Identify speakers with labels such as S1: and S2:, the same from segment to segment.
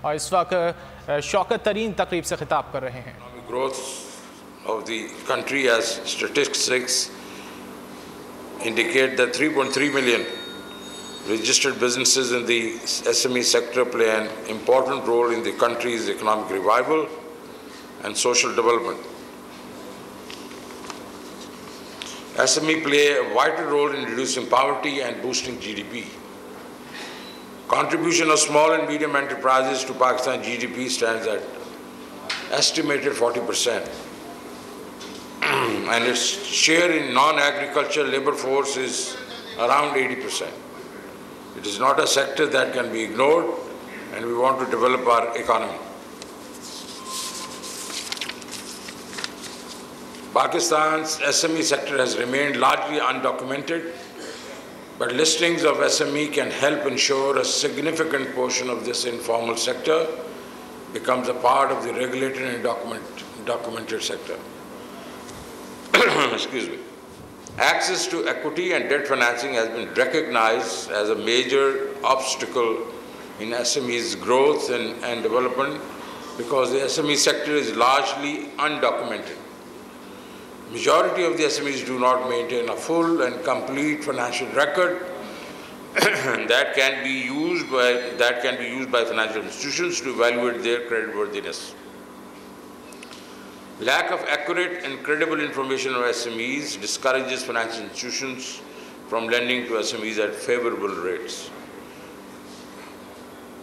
S1: और इस वक्त शौकत तरीन तकरीब से खिताब कर रहे हैं।
S2: Growth of the country as statistics indicate that 3.3 million registered businesses in the SME sector play an important role in the country's economic revival and social development. SME play a vital role in reducing poverty and boosting GDP. Contribution of small and medium enterprises to Pakistan GDP stands at estimated 40%, and its share in non-agricultural labor force is around 80%. It is not a sector that can be ignored, and we want to develop our economy. Pakistan's SME sector has remained largely undocumented, but listings of SME can help ensure a significant portion of this informal sector becomes a part of the regulated and documented sector. Excuse me. Access to equity and debt financing has been recognized as a major obstacle in SME's growth and development because the SME sector is largely undocumented. Majority of the SMEs do not maintain a full and complete financial record that can be used by financial institutions to evaluate their creditworthiness. Lack of accurate and credible information on SMEs discourages financial institutions from lending to SMEs at favorable rates.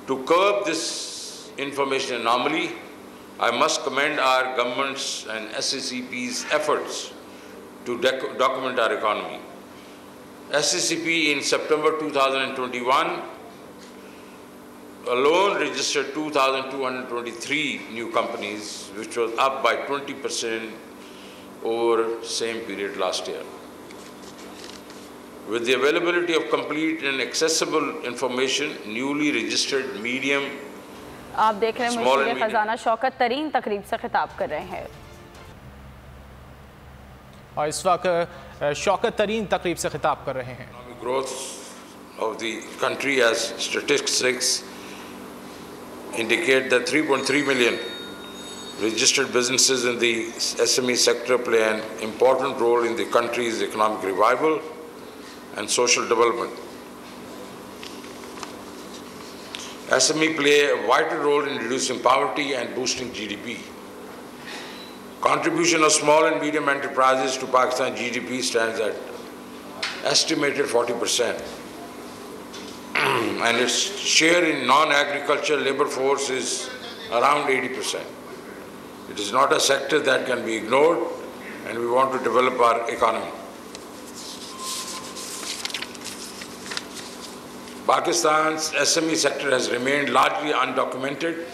S2: To curb this information anomaly, I must commend our government's and SCCP's efforts to document our economy. SCCP in September 2021 alone registered 2,223 new companies, which was up by 20% over same period last year. With the availability of complete and accessible information, newly registered medium
S3: आप देख रहे हैं मुश्किल खजाना शौकत तरीन तकरीब से खिताब कर रहे हैं
S1: और इस वक्त शौकत तरीन तकरीब से खिताब कर रहे हैं।
S2: Growth of the country as statistics indicate that 3.3 million registered businesses in the SME sector play an important role in the country's economic revival and social development. SME play a vital role in reducing poverty and boosting GDP. Contribution of small and medium enterprises to Pakistan GDP stands at estimated 40%, and its share in non-agricultural labor force is around 80%. It is not a sector that can be ignored, and we want to develop our economy. Pakistan's SME sector has remained largely undocumented,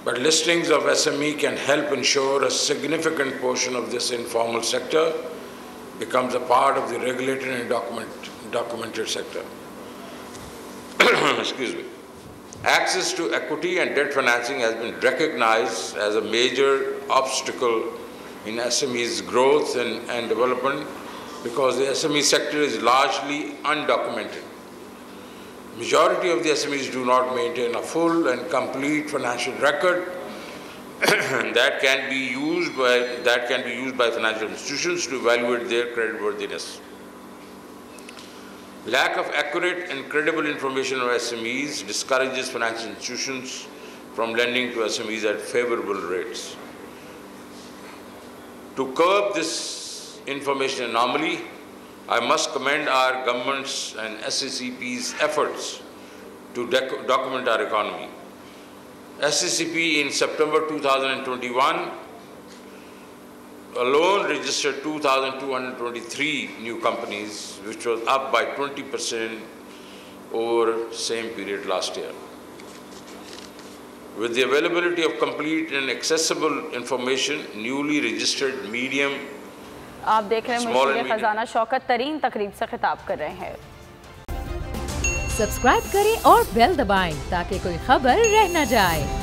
S2: but listings of SME can help ensure a significant portion of this informal sector becomes a part of the regulated and documented sector. Excuse me. Access to equity and debt financing has been recognized as a major obstacle in SME's growth and development because the SME sector is largely undocumented. Majority of the SMEs do not maintain a full and complete financial record that can be used by financial institutions to evaluate their creditworthiness. Lack of accurate and credible information on SMEs discourages financial institutions from lending to SMEs at favorable rates. To curb this information anomaly, I must commend our government's and SCCP's efforts to document our economy. SCCP in September 2021 alone registered 2,223 new companies, which was up by 20% over same period last year. With the availability of complete and accessible information, newly registered medium
S3: आप देख रहे हैं मुश्किल खजाना शौकत तरीन तकरीब से खिताब कर रहे हैं।
S4: सब्सक्राइब करें और बेल दबाएं ताकि कोई खबर रह न जाए।